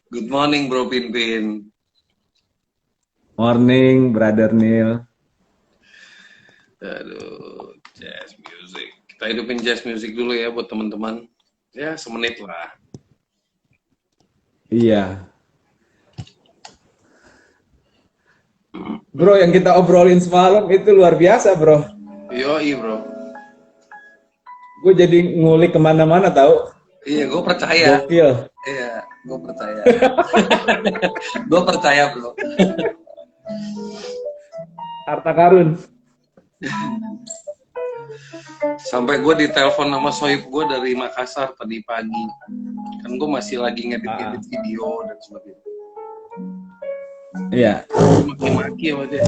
Good morning, Bro Pinpin. Morning, Brother Neil. Aduh, jazz music. Kita hidupin jazz music dulu ya buat teman-teman. Ya, semenit lah. Iya. Bro, yang kita obrolin semalam itu luar biasa, bro. Yoi, bro. Gue jadi ngulik kemana-mana tahu. Iya, gue percaya. Gokil. Iya, gue percaya. Gue percaya, bro. Harta karun. Sampai gue ditelepon sama sohib gue dari Makassar tadi pagi. Kan gue masih lagi ngedit-ngedit video dan sebagainya. Iya. Maki-maki sama dia.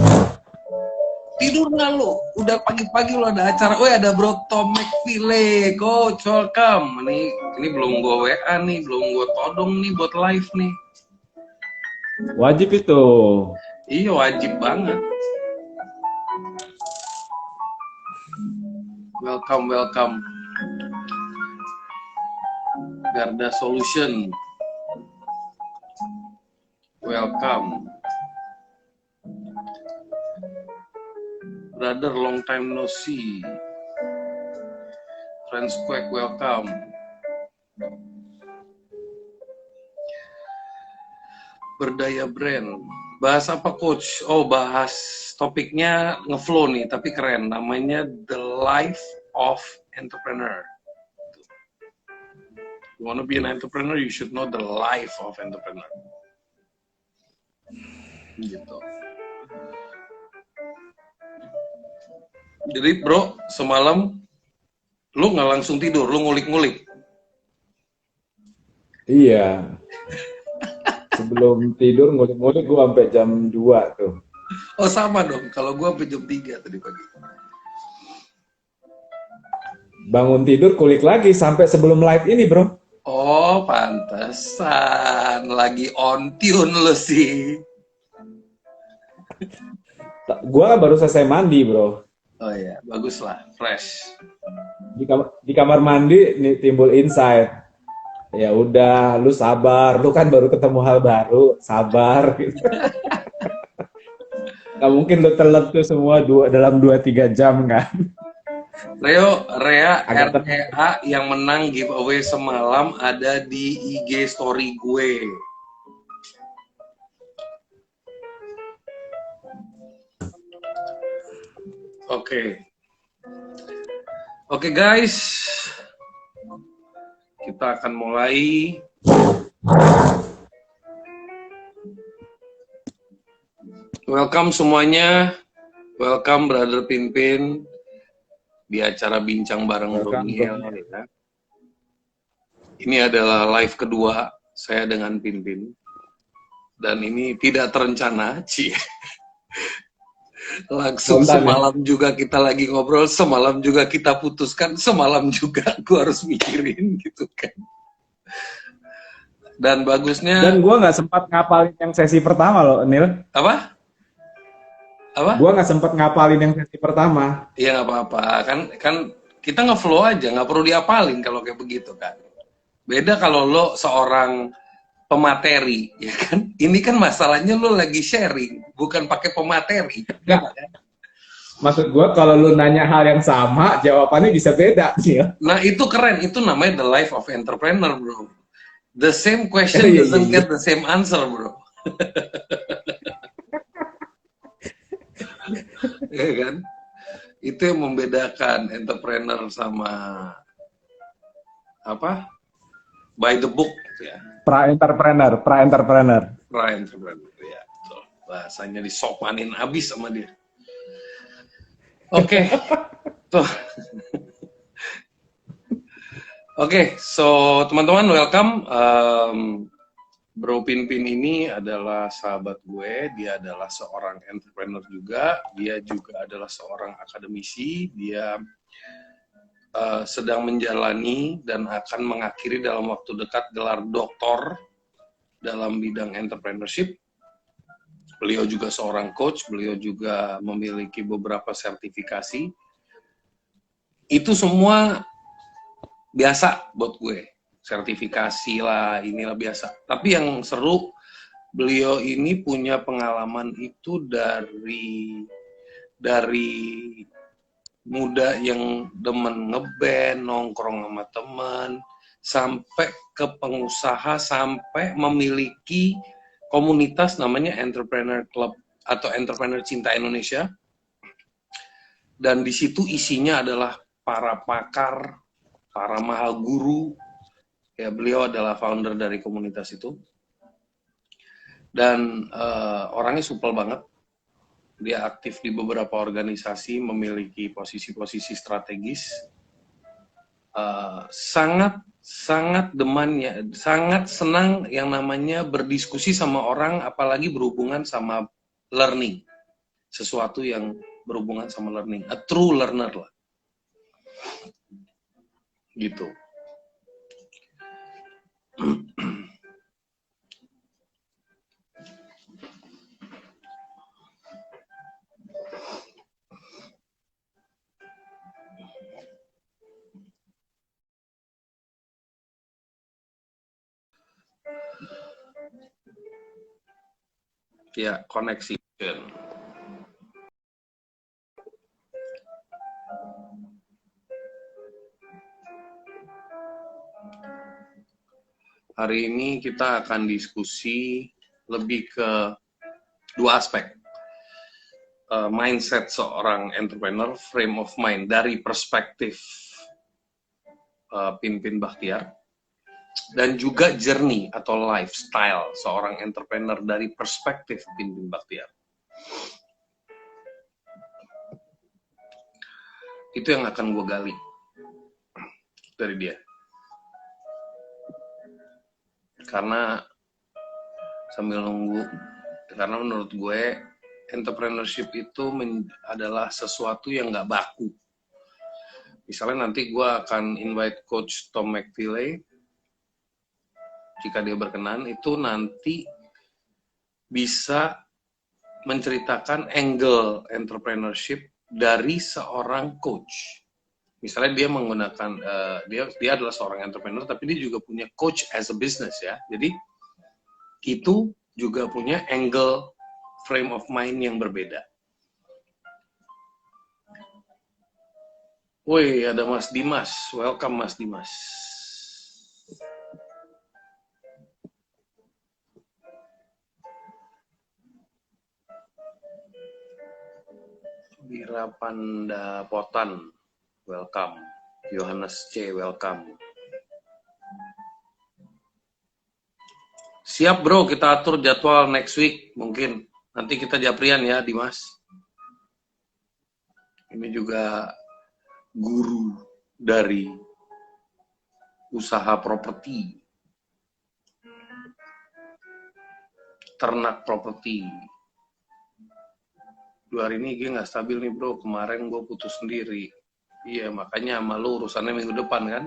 Tidur nggak lo? Udah pagi-pagi lo ada acara. Woi, ada Bro Tom McFile, coach, welcome. Ini belum gue WA nih, belum gue todong nih buat live nih. Wajib itu. Iya, wajib banget. Welcome. Garda Solution. Welcome. Brother, long time no see. Transquake, welcome. Berdaya Brand. Bahas apa, Coach? Oh, bahas topiknya ngeflow nih, tapi keren. Namanya The Life of Entrepreneur. You want to be an entrepreneur, you should know the life of entrepreneur. Gitu. Jadi, bro, semalam lu nggak langsung tidur, lu ngulik-ngulik. Iya. Sebelum tidur ngulik-ngulik gue sampai jam 2 tuh. Oh, sama dong. Kalau gua sampai jam 3 tadi pagi. Bangun tidur kulik lagi sampai sebelum live ini, bro. Oh, pantesan. Lagi on tune lu sih. Gue baru selesai mandi, bro. Oh iya, bagus lah. Fresh. Di kamar mandi nih, timbul insight. Ya udah, lu sabar. Lu kan baru ketemu hal baru, sabar. Gak mungkin lu telat tuh semua dalam 2-3 jam kan. Rea Agak REA yang menang giveaway semalam ada di IG story gue. Oke guys, kita akan mulai. Welcome semuanya, welcome Brother Pinpin di acara bincang bareng Bro Niel. Ya. Ini adalah live kedua saya dengan Pinpin dan ini tidak terencana, Ci. Langsung semalam juga kita lagi ngobrol, semalam juga kita putuskan, semalam juga gue harus mikirin gitu kan. Dan bagusnya. Dan gue nggak sempat ngapalin yang sesi pertama loh, Nil. Apa? Gue nggak sempat ngapalin yang sesi pertama. Iya nggak apa-apa, kan kita nge-flow aja, nggak perlu diapalin kalau kayak begitu kan. Beda kalau lo seorang pemateri, ya kan? Ini kan masalahnya lo lagi sharing, bukan pakai pemateri. Enggak. Maksud gue kalau lu nanya hal yang sama, jawabannya bisa beda sih ya. Nah itu keren, itu namanya the life of entrepreneur, bro. The same question doesn't get the same answer, bro. Ya kan? Itu yang membedakan entrepreneur sama apa? By the book gitu ya. Pra-entrepreneur. Pra-entrepreneur, ya. So, bahasanya disopanin abis sama dia. Oke. Tuh. Oke, so teman-teman welcome. Bro Pinpin ini adalah sahabat gue, dia adalah seorang entrepreneur juga, dia juga adalah seorang akademisi, dia sedang menjalani dan akan mengakhiri dalam waktu dekat gelar doktor dalam bidang entrepreneurship. Beliau juga seorang coach, beliau juga memiliki beberapa sertifikasi. Itu semua biasa buat gue. sertifikasi lah, inilah biasa. Tapi yang seru, beliau ini punya pengalaman itu dari muda yang demen ngeband, nongkrong sama teman, sampai ke pengusaha, sampai memiliki komunitas namanya Entrepreneur Club atau Entrepreneur Cinta Indonesia. Dan di situ isinya adalah para pakar, para mahal guru. Ya, beliau adalah founder dari komunitas itu. Dan orangnya supel banget. Dia aktif di beberapa organisasi, memiliki posisi-posisi strategis. Sangat demannya, sangat senang yang namanya berdiskusi sama orang, apalagi berhubungan sama learning. Sesuatu yang berhubungan sama learning. A true learner lah. Gitu. Ya, koneksi. Hari ini kita akan diskusi lebih ke dua aspek. Mindset seorang entrepreneur, frame of mind dari perspektif Pinpin Bakhtiar, dan juga journey atau lifestyle seorang entrepreneur dari perspektif Pinpin Bakhtiar. Itu yang akan gue gali dari dia. Karena sambil nunggu, karena menurut gue entrepreneurship itu adalah sesuatu yang nggak baku. Misalnya nanti gue akan invite Coach Tom McFeely, jika dia berkenan, itu nanti bisa menceritakan angle entrepreneurship dari seorang coach. Misalnya dia menggunakan, dia adalah seorang entrepreneur, tapi dia juga punya coach as a business ya. Jadi itu juga punya angle frame of mind yang berbeda. Woi, ada Mas Dimas. Welcome Mas Dimas. Wira Pandapotan. Welcome. Yohanes C. Welcome. Siap bro, kita atur jadwal next week. Mungkin nanti kita japrian ya Dimas. Ini juga guru dari usaha properti, ternak properti. 2 hari ini gue nggak stabil nih bro, kemarin gue putus sendiri. Iya, makanya sama lu urusannya minggu depan kan.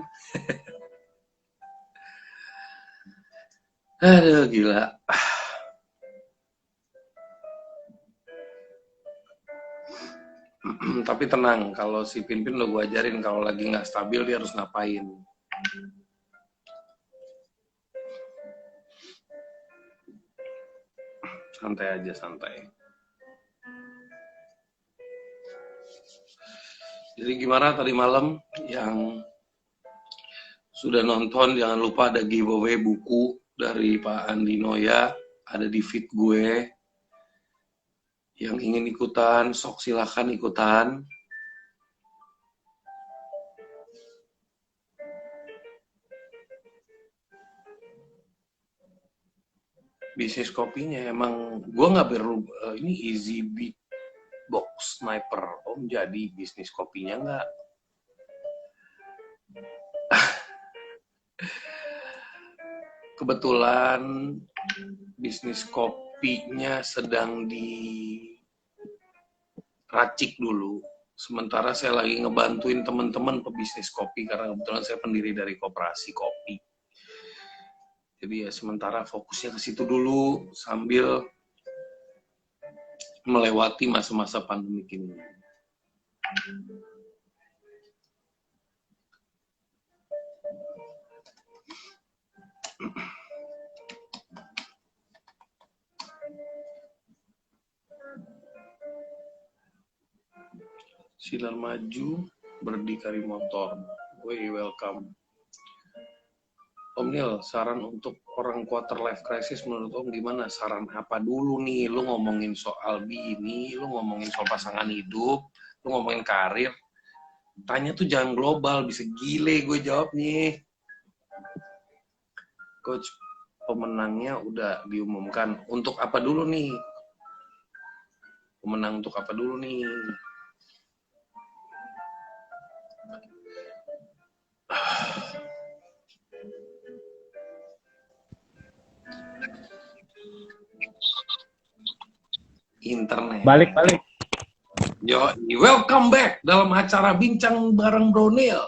Aduh, gila. Tapi tenang, kalau si Pinpin udah gue ajarin kalau lagi nggak stabil dia harus ngapain. Santai aja, santai. Jadi gimana tadi malam yang sudah nonton, jangan lupa ada giveaway buku dari Pak Andi Noya, ada di feed gue. Yang ingin ikutan, sok silahkan ikutan. Bisnis kopinya emang, gue nggak perlu, ini easy beat box sniper, om jadi bisnis kopinya nggak? Kebetulan bisnis kopinya sedang diracik dulu. Sementara saya lagi ngebantuin teman-teman pebisnis kopi karena kebetulan saya pendiri dari koperasi kopi. Jadi ya sementara fokusnya ke situ dulu sambil melewati masa-masa pandemi ini. Sinar maju, berdikari motor. Woi, welcome. Om Nil, saran untuk orang quarter life crisis menurut Om gimana? Saran apa dulu nih? Lu ngomongin soal bini, lu ngomongin soal pasangan hidup, lu ngomongin karir. Tanya tuh jangan global, bisa gile gue jawabnya. Coach, pemenangnya udah diumumkan. Untuk apa dulu nih? Pemenang untuk apa dulu nih? Internet. Balik. Yo, welcome back dalam acara Bincang Bareng Bronil.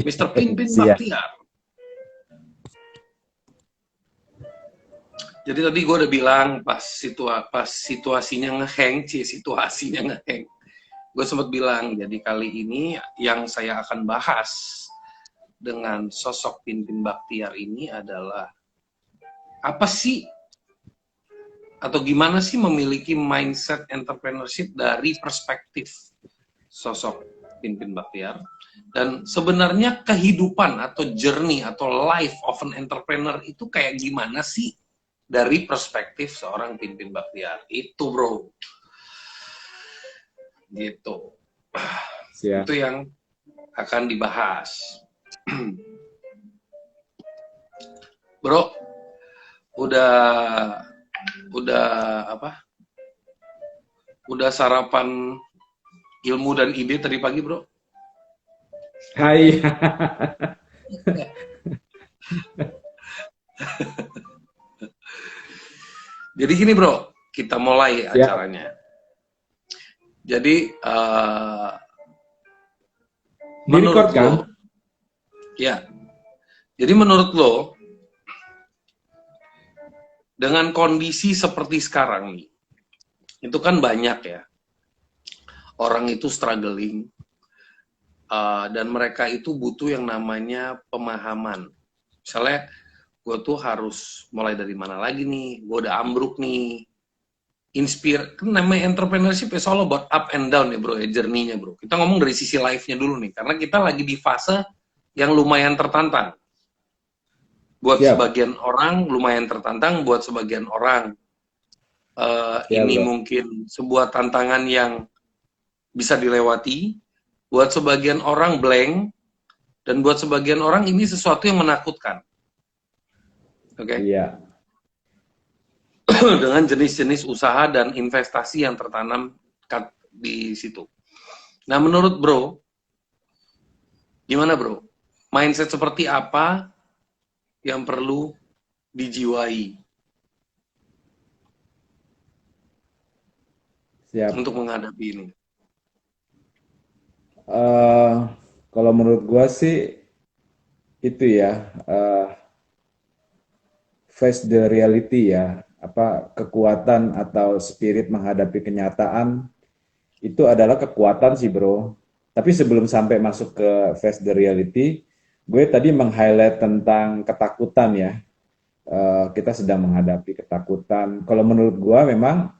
Mr. Pinpin Baktiar. Jadi tadi gue udah bilang pas situasinya ngeheng, gue sempat bilang, jadi kali ini yang saya akan bahas dengan sosok Pinpin Baktiar ini adalah apa sih atau gimana sih memiliki mindset entrepreneurship dari perspektif sosok Pinpin Baktiar, dan sebenarnya kehidupan atau journey atau life of an entrepreneur itu kayak gimana sih dari perspektif seorang Pinpin Baktiar. Itu bro, gitu. Siap. Itu yang akan dibahas. Bro, udah apa? Udah sarapan ilmu dan ide tadi pagi, bro? Hai. Jadi gini, bro, kita mulai acaranya. Jadi menurut kan? lo, ya. Jadi menurut lo, dengan kondisi seperti sekarang nih, itu kan banyak ya, orang itu struggling, dan mereka itu butuh yang namanya pemahaman. Misalnya, gue tuh harus mulai dari mana lagi nih, gue udah ambruk nih, kan namanya entrepreneurship is all about up and down ya bro, ya journey-nya bro. Kita ngomong dari sisi life-nya dulu nih, karena kita lagi di fase yang lumayan tertantang. Buat sebagian orang lumayan tertantang, buat sebagian orang ini bro, mungkin sebuah tantangan yang bisa dilewati, buat sebagian orang blank, dan buat sebagian orang ini sesuatu yang menakutkan. Oke? Iya. Dengan jenis-jenis usaha dan investasi yang tertanam di situ. Nah, menurut bro, gimana bro? Mindset seperti apa yang perlu dijiwai untuk menghadapi ini? Kalau menurut gua sih itu ya, face the reality ya, apa kekuatan atau spirit menghadapi kenyataan itu adalah kekuatan sih bro. Tapi sebelum sampai masuk ke face the reality, gue tadi meng-highlight tentang ketakutan ya. Kita sedang menghadapi ketakutan. Kalau menurut gue memang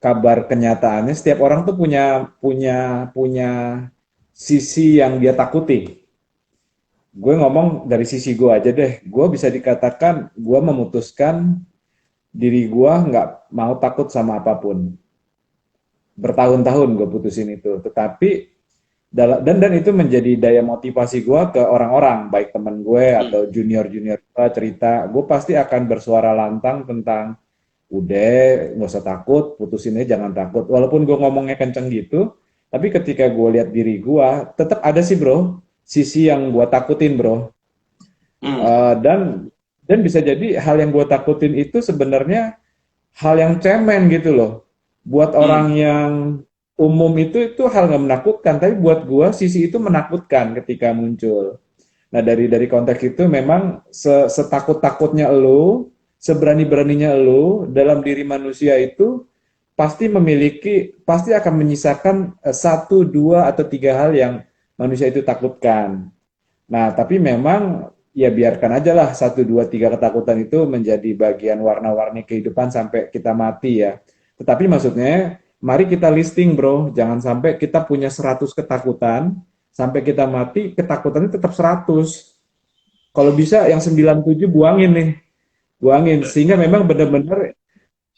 kabar kenyataannya setiap orang tuh punya sisi yang dia takuti. Gue ngomong dari sisi gue aja deh. Gue bisa dikatakan gue memutuskan diri gue nggak mau takut sama apapun. Bertahun-tahun gue putusin itu. Tetapi dan itu menjadi daya motivasi gue ke orang-orang, baik teman gue atau junior-junior gue cerita, gue pasti akan bersuara lantang tentang udah nggak usah takut, putusinnya jangan takut. Walaupun gue ngomongnya kenceng gitu, tapi ketika gue lihat diri gue, tetap ada sih bro, sisi yang gue takutin bro. Dan bisa jadi hal yang gue takutin itu sebenarnya hal yang cemen gitu loh. Buat orang yang umum itu hal nggak menakutkan, tapi buat gue sisi itu menakutkan ketika muncul. Nah dari konteks itu memang setakut-takutnya lo, seberani-beraninya lo dalam diri manusia itu pasti akan menyisakan 1, 2, atau 3 hal yang manusia itu takutkan. Nah tapi memang ya biarkan aja lah 1, 2, 3 ketakutan itu menjadi bagian warna-warni kehidupan sampai kita mati ya. Tetapi maksudnya, mari kita listing bro, jangan sampai kita punya 100 ketakutan, sampai kita mati, ketakutannya tetap 100. Kalau bisa yang 97 buangin nih, buangin. Sehingga memang benar-benar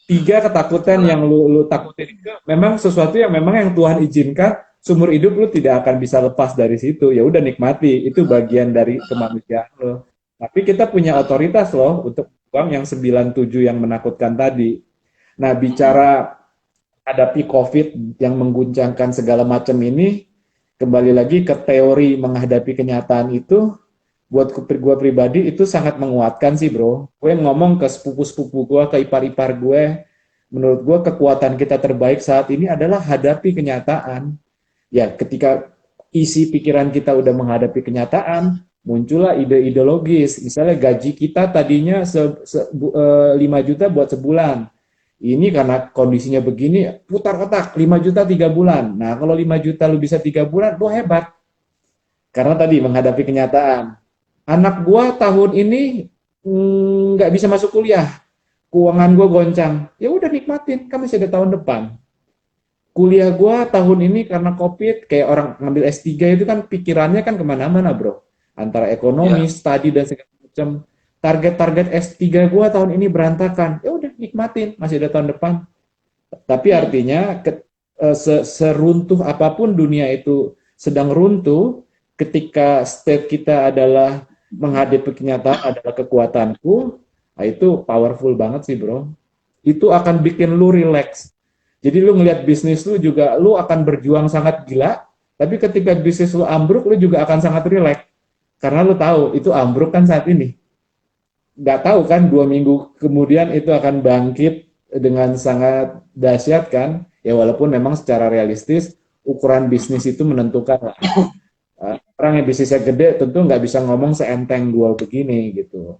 tiga ketakutan Gila. yang lu takutin itu memang sesuatu yang memang yang Tuhan izinkan seumur hidup lu tidak akan bisa lepas dari situ. Ya udah nikmati, itu bagian dari kemanusiaan lo. Tapi kita punya otoritas loh untuk buang yang 97 yang menakutkan tadi. Nah, bicara hadapi COVID yang mengguncangkan segala macam ini, kembali lagi ke teori menghadapi kenyataan itu, buat gue pribadi itu sangat menguatkan sih bro. Gue ngomong ke sepupu-sepupu gue, ke ipar-ipar gue, menurut gue kekuatan kita terbaik saat ini adalah hadapi kenyataan. Ya, ketika isi pikiran kita udah menghadapi kenyataan, muncullah ide ideologis. Misalnya gaji kita tadinya 5 juta buat sebulan. Ini karena kondisinya begini, putar otak, 5 juta 3 bulan. Nah, kalau 5 juta lu bisa 3 bulan, lu hebat. Karena tadi menghadapi kenyataan. Anak gua tahun ini nggak bisa masuk kuliah, keuangan gua goncang. Ya udah nikmatin, kan masih ada tahun depan. Kuliah gua tahun ini karena COVID, kayak orang ngambil S3 itu kan pikirannya kan kemana-mana bro. Antara ekonomi, Ya, studi dan segala macam. Target-target S3 gua tahun ini berantakan. Ya udah nikmatin, masih ada tahun depan. Tapi artinya seruntuh apapun dunia itu sedang runtuh, ketika state kita adalah menghadapi kenyataan adalah kekuatanku, nah itu powerful banget sih bro. Itu akan bikin lu relax. Jadi lu ngelihat bisnis lu juga, lu akan berjuang sangat gila, tapi ketika bisnis lu ambruk, lu juga akan sangat relax. Karena lu tahu, itu ambruk kan saat ini. Nggak tahu kan, 2 minggu kemudian itu akan bangkit dengan sangat dahsyat kan. Ya walaupun memang secara realistis, ukuran bisnis itu menentukan lah. Orang yang bisnisnya gede tentu nggak bisa ngomong seenteng gua begini gitu.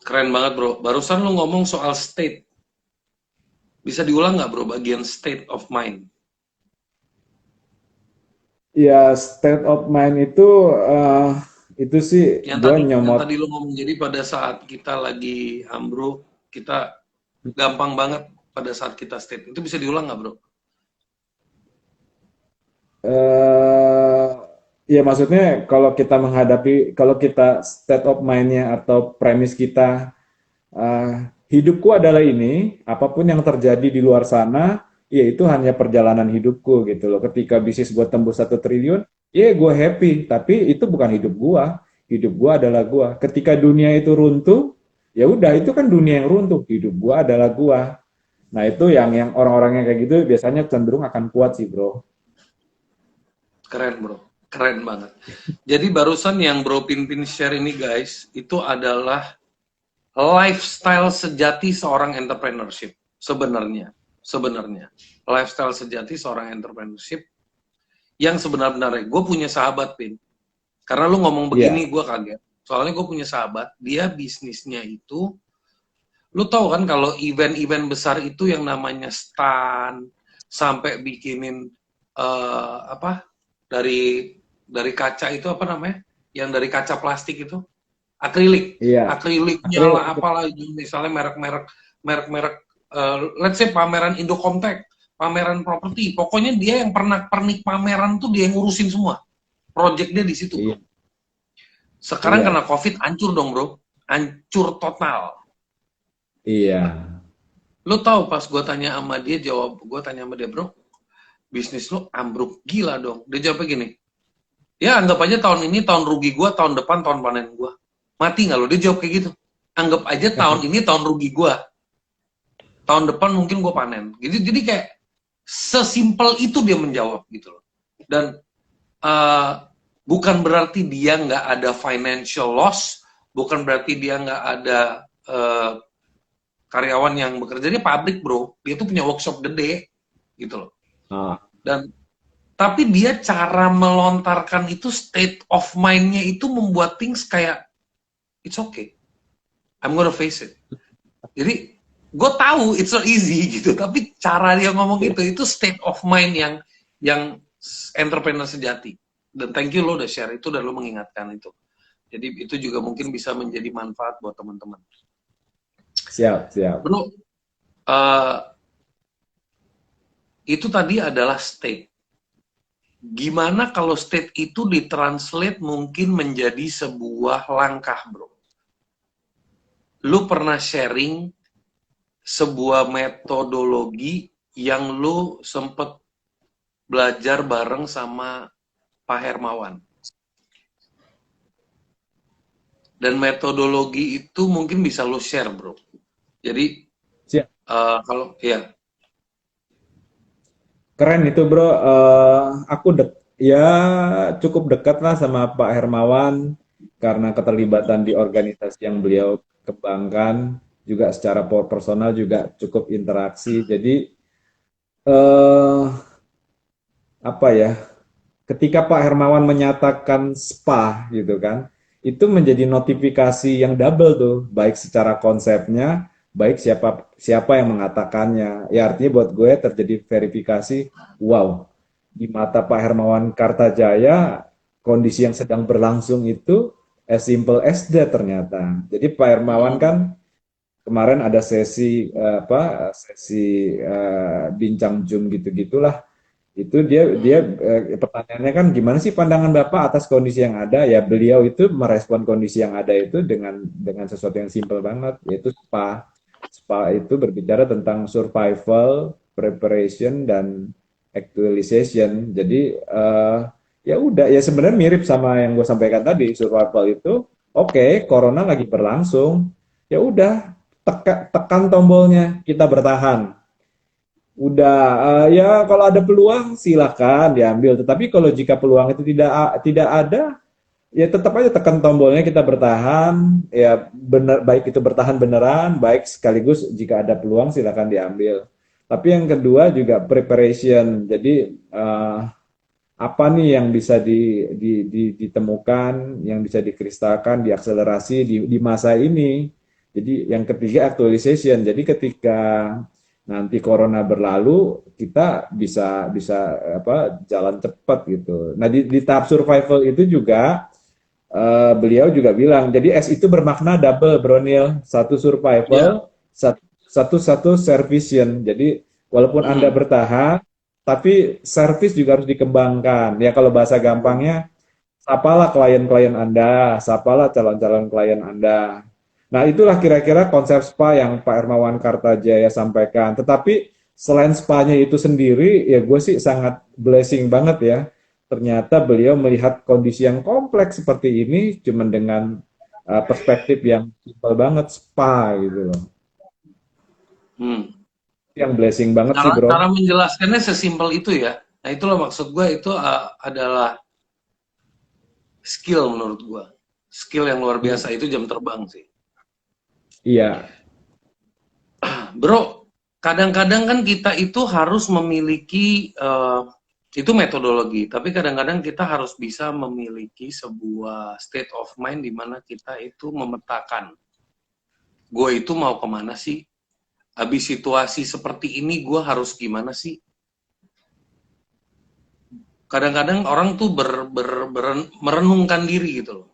keren banget bro. Barusan lu ngomong soal state. Bisa diulang nggak bro bagian state of mind? Ya state of mind itu sih Yang gua tadi, yang nyomot. tadi lu ngomong, jadi pada saat kita lagi ambruk, kita gampang banget pada saat kita state. Itu bisa diulang nggak bro? eh ya maksudnya kalau kita state of mind-nya atau premis kita, hidupku adalah ini, apapun yang terjadi di luar sana, ya itu hanya perjalanan hidupku gitu loh. Ketika bisnis gue tembus 1 triliun, ya gue happy, tapi itu bukan hidup gue adalah gue. Ketika dunia itu runtuh, ya udah itu kan dunia yang runtuh, hidup gue adalah gue. Nah itu yang orang-orang yang kayak gitu biasanya cenderung akan kuat sih bro. Keren bro, keren banget. Jadi barusan yang bro Pinpin share ini guys, itu adalah lifestyle sejati seorang entrepreneurship. Sebenarnya lifestyle sejati seorang entrepreneurship yang sebenar-benarnya. Gue punya sahabat Pin, karena lu ngomong Iya, begini gue kaget. Soalnya gue punya sahabat, dia bisnisnya itu, lu tahu kan kalau event-event besar itu yang namanya stand, sampai bikinin apa dari kaca itu apa namanya? Yang dari kaca plastik itu, akrilik, iya. akriliknya Akhirnya, lah apalah, misalnya merek-merek let's say pameran Indocomtech, pameran properti, pokoknya dia yang pernah pernik pameran tuh dia yang ngurusin semua. Project dia di situ, bro. iya, Sekarang kena iya, COVID, hancur dong, bro. Hancur total. iya. Lo tahu pas gue tanya sama dia, gue tanya sama dia, bro, bisnis lo ambruk gila dong. Dia jawab gini, ya anggap aja tahun ini tahun rugi gue, tahun depan tahun panen gue. Mati nggak lo? Dia jawab kayak gitu. Anggap aja tahun ini tahun rugi gue, tahun depan mungkin gue panen. Jadi kayak sesimpel itu dia menjawab gitu loh. Dan uh, bukan berarti dia nggak ada financial loss, bukan berarti dia nggak ada karyawan yang bekerja. Dia pabrik bro, dia tuh punya workshop gede gitu loh. Ah, Dan tapi dia cara melontarkan itu, state of mind-nya itu membuat things kayak it's okay, I'm gonna face it. Jadi gue tahu it's not easy gitu, tapi cara dia ngomong itu state of mind yang entrepreneur sejati. Dan thank you lo udah share itu dan lo mengingatkan itu. Jadi itu juga mungkin bisa menjadi manfaat buat teman-teman. Siap, siap. Bro, eh, itu tadi adalah state. Gimana kalau state itu ditranslate mungkin menjadi sebuah langkah, bro? Lu pernah sharing sebuah metodologi yang lu sempet belajar bareng sama Pak Hermawan. Dan metodologi itu mungkin bisa lu share, bro. Jadi, Siap. kalau ya, Keren itu bro. Aku ya cukup dekat lah sama Pak Hermawan karena keterlibatan di organisasi yang beliau kembangkan, juga secara personal juga cukup interaksi. Jadi eh apa ya? Ketika Pak Hermawan menyatakan SPA gitu kan, itu menjadi notifikasi yang double tuh, baik secara konsepnya, baik siapa siapa yang mengatakannya. Ya artinya buat gue terjadi verifikasi, wow, di mata Pak Hermawan Kartajaya kondisi yang sedang berlangsung itu as simple as that ternyata. Jadi Pak Hermawan mm, kan kemarin ada sesi sesi bincang Zoom gitu-gitulah, itu dia mm, pertanyaannya kan gimana sih pandangan Bapak atas kondisi yang ada? Ya beliau itu merespon kondisi yang ada itu dengan sesuatu yang simpel banget, yaitu SPA. SPA itu berbicara tentang survival, preparation, dan actualization. Jadi ya udah ya sebenarnya mirip sama yang gue sampaikan tadi. Survival itu oke, corona lagi berlangsung. Ya udah tekan tombolnya, kita bertahan. Udah, ya kalau ada peluang silakan diambil. Tetapi kalau jika peluang itu tidak ada, ya tetap aja tekan tombolnya kita bertahan. Ya benar, baik itu bertahan beneran, baik sekaligus jika ada peluang silakan diambil. Tapi yang kedua juga preparation. Jadi apa nih yang bisa ditemukan, yang bisa dikristalkan, diakselerasi di masa ini. Jadi yang ketiga actualization. Jadi ketika nanti corona berlalu, kita bisa bisa jalan cepat gitu. Nah di tahap survival itu juga beliau juga bilang, jadi S itu bermakna double, Bronil. Satu ya, survival, satu servition. Jadi walaupun Anda mm, bertahan, tapi service juga harus dikembangkan. Ya kalau bahasa betul. gampangnya, sapalah klien-klien Anda, sapalah calon-calon klien Anda. Nah itulah kira-kira konsep SPA yang Pak Hermawan Kartajaya sampaikan. Tetapi selain SPA-nya itu sendiri, ya gue sih sangat blessing banget ya. Ternyata beliau melihat kondisi yang kompleks seperti ini cuman dengan perspektif yang simpel banget, SPA gitu loh. Hmm. Yang blessing banget sih Cara, bro. cara menjelaskannya sesimpel itu ya. Nah itulah maksud gue itu adalah skill menurut gue. Skill yang luar Hmm, biasa itu jam terbang sih. iya, Bro, kadang-kadang kan kita itu harus memiliki itu metodologi, tapi kadang-kadang kita harus bisa memiliki sebuah state of mind di mana kita itu memetakan, gue itu mau kemana sih? Habis situasi seperti ini, gue harus gimana sih? Kadang-kadang orang tuh merenungkan diri gitu loh.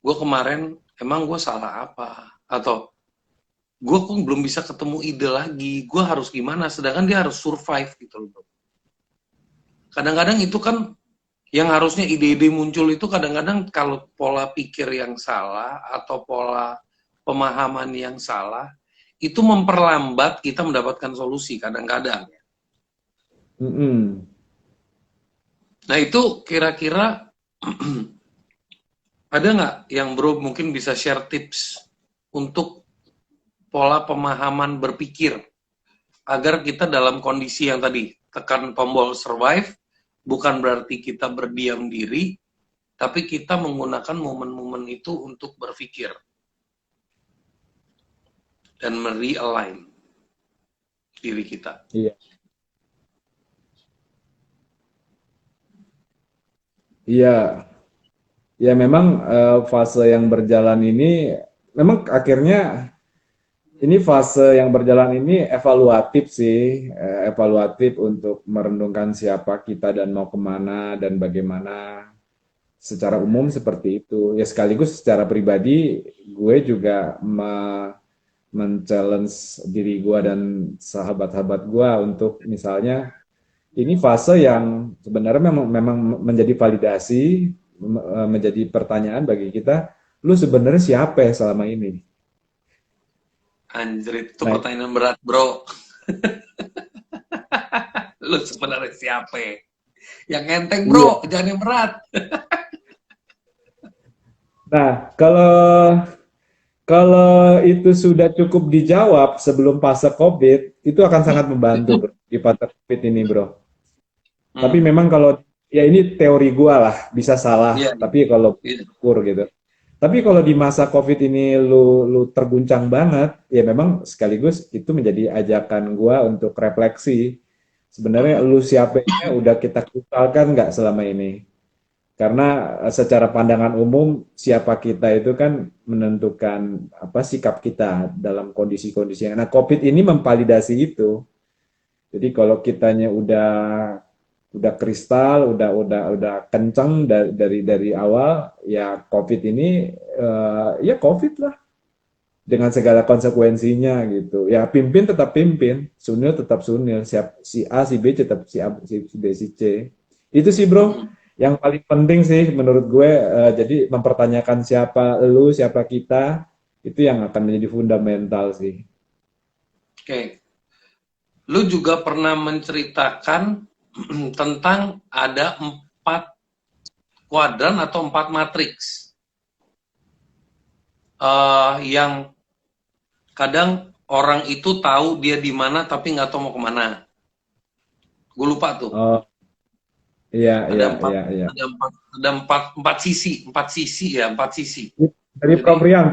Gue kemarin emang gue salah apa? Atau gue kok belum bisa ketemu ide lagi? Gue harus gimana? Sedangkan dia harus survive gitu loh. Kadang-kadang itu kan yang harusnya ide-ide muncul itu kadang-kadang kalau pola pikir yang salah atau pola pemahaman yang salah itu memperlambat kita mendapatkan solusi kadang-kadang. mm-mm. Nah itu kira-kira ada nggak yang bro mungkin bisa share tips untuk pola pemahaman berpikir agar kita dalam kondisi yang tadi tekan tombol survive bukan berarti kita berdiam diri tapi kita menggunakan momen-momen itu untuk berpikir dan merealign diri kita. Iya, iya. Ya memang fase yang berjalan ini memang akhirnya ini fase yang berjalan ini evaluatif sih, evaluatif untuk merenungkan siapa kita dan mau kemana dan bagaimana. Secara umum seperti itu. Ya sekaligus secara pribadi gue juga men-challenge diri gue dan sahabat-sahabat gue untuk misalnya ini fase yang sebenarnya memang menjadi validasi, menjadi pertanyaan bagi kita, lu sebenarnya siapa ya selama ini? Anjir, itu Nah, pertanyaan berat, bro. Lu sebenarnya siapa? Yang enteng, iya. bro, jangan yang berat. Nah, kalau kalau itu sudah cukup dijawab sebelum fase COVID, itu akan sangat membantu, bro, di fase COVID ini, bro. Tapi Hmm, memang kalau ya ini teori gua lah, bisa salah, iya, tapi kalau iya. ukur gitu. Tapi kalau di masa COVID ini lu terguncang banget, ya memang sekaligus itu menjadi ajakan gua untuk refleksi. Sebenarnya Mhm. lu siapanya udah kita kristalkan nggak selama ini? Karena secara pandangan umum siapa kita itu kan menentukan apa sikap kita dalam kondisi-kondisi yang. Nah, COVID ini memvalidasi itu. Jadi kalau kitanya udah kristal, udah kencang dari awal, ya COVID ini ya COVID lah dengan segala konsekuensinya gitu. Ya pimpin tetap pimpin, Sunil tetap Sunil, siap si A, si B tetap si A, si B, si C. Itu sih bro, Mhm. yang paling penting sih menurut gue. Jadi mempertanyakan siapa lu, siapa kita, itu yang akan menjadi fundamental sih. Oke. Lu juga pernah menceritakan tentang ada 4 kuadran atau 4 matriks yang kadang orang itu tahu dia di mana tapi nggak tahu mau kemana. Gue lupa tuh. Oh iya Ada iya empat, iya iya. empat sisi, empat sisi ya, empat sisi. Dari Jadi Proprian,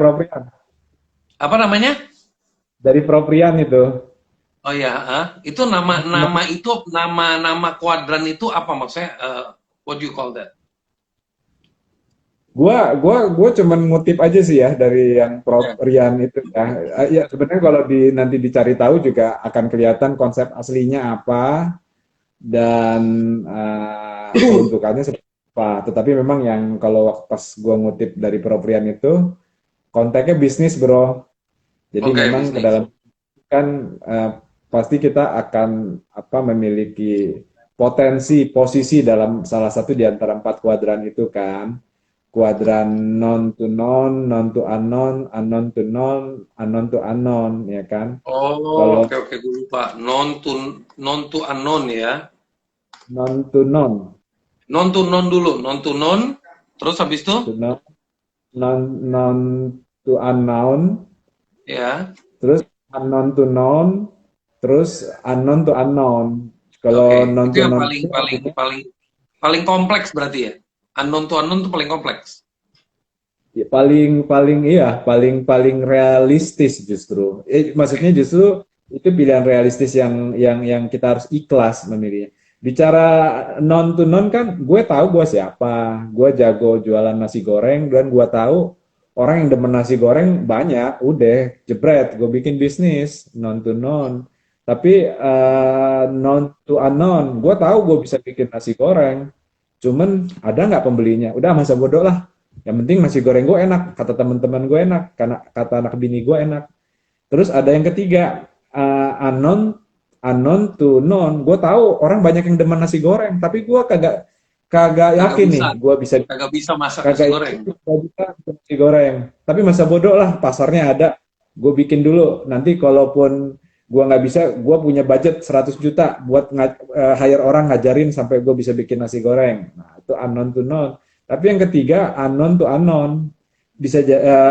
apa namanya? dari Proprian itu. Oh ya, itu nama itu nama kuadran itu apa maksudnya? What do you call that? Gua cuman ngutip aja sih ya dari yang Prof Ya. Rian itu ya. Ya sebenarnya kalau nanti dicari tahu juga akan kelihatan konsep aslinya apa dan peruntukannya seperti apa. Tetapi memang yang kalau pas gua ngutip dari Prof Rian itu konteksnya bisnis bro. Jadi Oke, memang ke bisnis. dalam kan pasti kita akan apa memiliki potensi posisi dalam salah satu di antara 4 kuadran itu kan. Kuadran non to non, non to unknown, unknown to non, unknown to unknown, ya kan? Oh, Kalau oke oke, gue lupa. Non to unknown ya. non to non, Non dulu, non to non. Terus habis itu, to non, non, non to unknown, ya. terus unknown to non, terus unknown to unknown. Oke, Kalau non itu to yang non paling itu paling artinya paling paling kompleks berarti ya. Unknown to unknown itu paling kompleks. ya, paling paling iya, paling paling realistis justru. Maksudnya Oke. justru itu pilihan realistis yang kita harus ikhlas memilihnya. Bicara non to non kan, gue tahu gue siapa, gue jago jualan nasi goreng dan gue tahu orang yang demen nasi goreng banyak, udah jebret, gue bikin bisnis non to non. Tapi non to unknown, gue tahu gue bisa bikin nasi goreng, cuman ada nggak pembelinya? Udah masa bodoh lah. Yang penting nasi goreng gue enak, kata teman-teman gue enak, karena kata anak bini gue enak. Terus ada yang ketiga, unknown, unknown to known. Gue tahu orang banyak yang demen nasi goreng, tapi gue kagak kagak Kagak yakin nih, bisa. gue bisa Kagak bisa masak nasi kagak goreng. yakin gue bisa bikin nasi goreng. Tapi masa bodoh lah, pasarnya ada, gue bikin dulu. Nanti kalaupun gue nggak bisa, gue punya budget 100 juta buat hire orang ngajarin sampai gue bisa bikin nasi goreng. Nah, itu unknown to known. Tapi yang ketiga, unknown to unknown.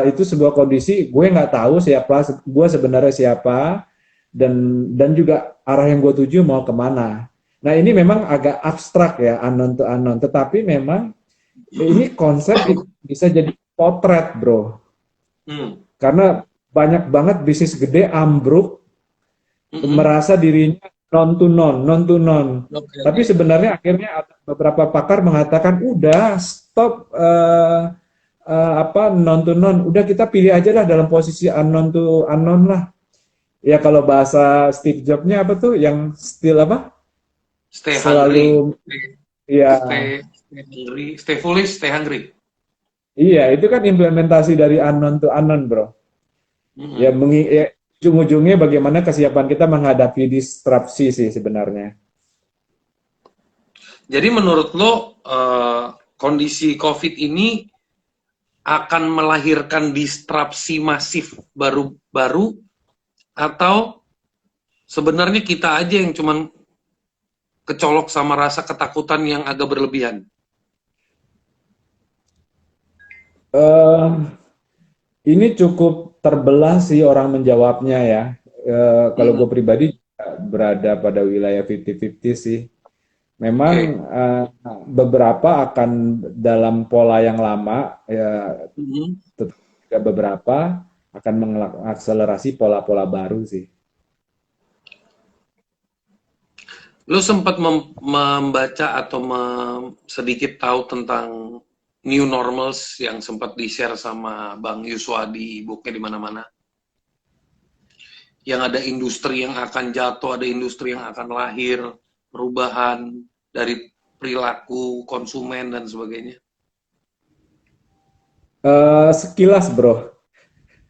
Itu sebuah kondisi gue nggak tahu siapa gue sebenarnya siapa dan juga arah yang gue tuju mau kemana. Nah ini memang agak abstrak ya unknown to unknown. Tetapi memang ini konsep bisa jadi potret bro. Hmm. Karena banyak banget bisnis gede ambruk Mm-mm. merasa dirinya non to non, non to non. Oke Tapi oke. sebenarnya akhirnya beberapa pakar mengatakan udah stop apa non to non. Udah kita pilih aja lah dalam posisi unknown to unknown lah. Ya kalau bahasa Steve Jobs-nya apa tuh yang still apa? Stay hungry. Selalu ya Stay hungry. Stay foolish, stay hungry. iya itu kan implementasi dari unknown to unknown, bro. Ya, Mm-mm. ya, ujung-ujungnya bagaimana kesiapan kita menghadapi disrupsi sih sebenarnya. Jadi menurut lo kondisi COVID ini akan melahirkan disrupsi masif baru-baru atau sebenarnya kita aja yang cuman kecolok sama rasa ketakutan yang agak berlebihan? eh ini cukup terbelah sih orang menjawabnya ya. Kalau gue Mm-mm. pribadi berada pada wilayah 50-50 sih. Memang Oke. beberapa akan dalam pola yang lama, ya, Mm-mm. tetapi juga beberapa akan mengakselerasi pola-pola baru sih. Lu sempat membaca atau sedikit tahu tentang new normals yang sempat di-share sama Bang Yuswa di booknya di mana-mana? Yang ada industri yang akan jatuh, ada industri yang akan lahir, perubahan dari perilaku konsumen dan sebagainya. Sekilas bro,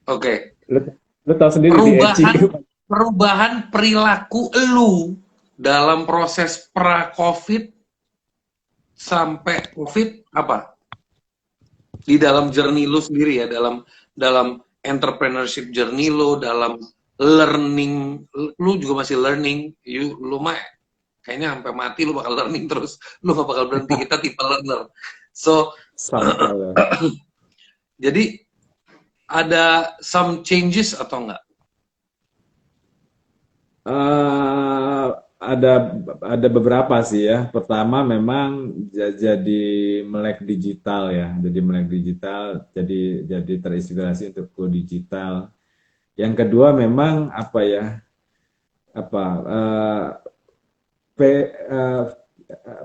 Oke, lu, lu tahu sendiri di Etsy perubahan itu. perubahan perilaku lu dalam proses pra-COVID sampai COVID apa? Di dalam journey lu sendiri ya, dalam dalam entrepreneurship journey lu, dalam learning, lu juga masih learning, lu mah kayaknya sampai mati lu bakal learning terus, lu gak bakal berhenti, kita tipe learner. So, Sama ya. jadi ada some changes atau enggak? Eh, ada ada beberapa sih ya. Pertama memang jadi melek digital ya. Jadi melek digital, jadi terinspirasi untuk go digital. Yang kedua memang apa ya? Apa eh,